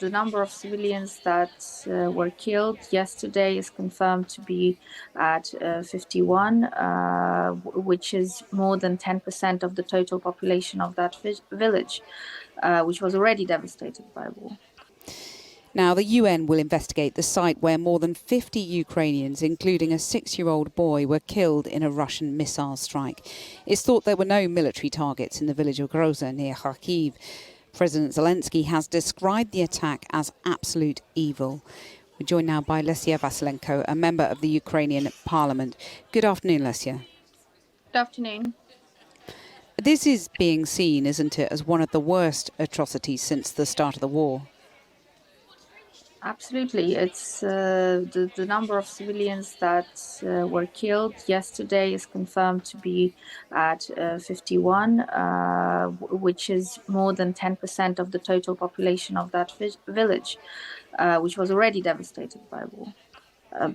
the number of civilians that were killed yesterday is confirmed to be at 51, which is more than 10% of the total population of that village, which was already devastated by war. Now, the UN will investigate the site where more than 50 Ukrainians, including a 6-year-old boy, were killed in a Russian missile strike. It's thought there were no military targets in the village of Groza near Kharkiv. President Zelensky has described the attack as absolute evil. We're joined now by Lesia Vasylenko, a member of the Ukrainian parliament. Good afternoon, Lesia. Good afternoon. This is being seen, isn't it, as one of the worst atrocities since the start of the war? Absolutely. It's the number of civilians that were killed yesterday is confirmed to be at 51, which is more than 10% of the total population of that village, which was already devastated by war.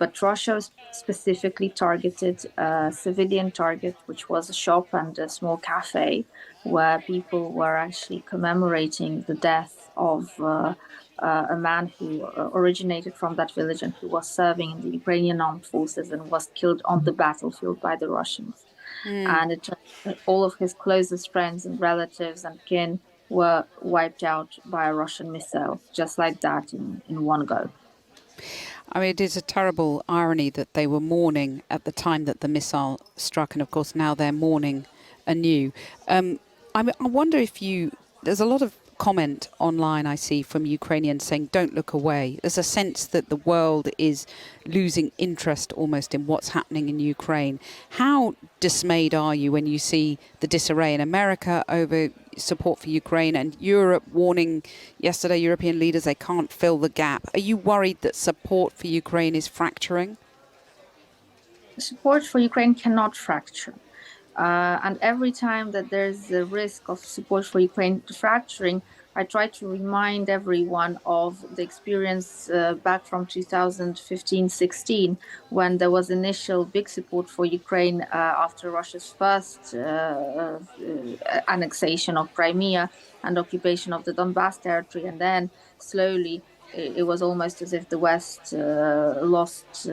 But Russia specifically targeted a civilian target, which was a shop and a small cafe, where people were actually commemorating the death of a man who originated from that village and who was serving in the Ukrainian armed forces and was killed on the battlefield by the Russians. And all of his closest friends and relatives and kin were wiped out by a Russian missile, just like that in one go. I mean, it is a terrible irony that they were mourning at the time that the missile struck, and of course now they're mourning anew. I wonder if there's a lot of comment online I see from Ukrainians saying, don't look away. There's a sense that the world is losing interest almost in what's happening in Ukraine. How dismayed are you when you see the disarray in America over support for Ukraine and Europe warning yesterday European leaders they can't fill the gap? Are you worried that support for Ukraine is fracturing? Support for Ukraine cannot fracture. And every time that there's a risk of support for Ukraine fracturing, I try to remind everyone of the experience back from 2015-16, when there was initial big support for Ukraine after Russia's first annexation of Crimea and occupation of the Donbass territory. And then slowly it was almost as if the West lost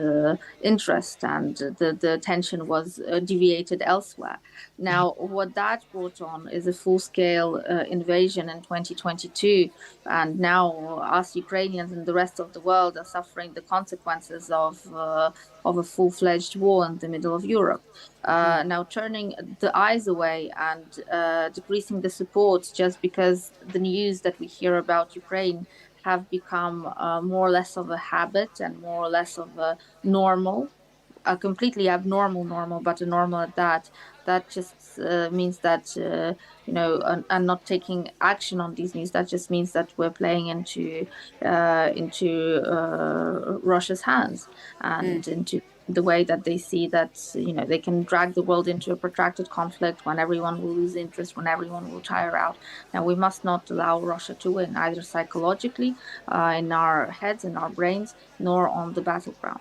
interest and the attention was deviated elsewhere. Now, what that brought on is a full-scale invasion in 2022. And now us Ukrainians and the rest of the world are suffering the consequences of a full-fledged war in the middle of Europe. Now turning the eyes away and decreasing the support just because the news that we hear about Ukraine have become more or less of a habit and more or less of a normal, a completely abnormal normal, but a normal at that. That just means that, and not taking action on these news, that just means that we're playing into Russia's hands and into the way that they see that, they can drag the world into a protracted conflict when everyone will lose interest, when everyone will tire out. Now, we must not allow Russia to win, either psychologically, in our heads, in our brains, nor on the battleground.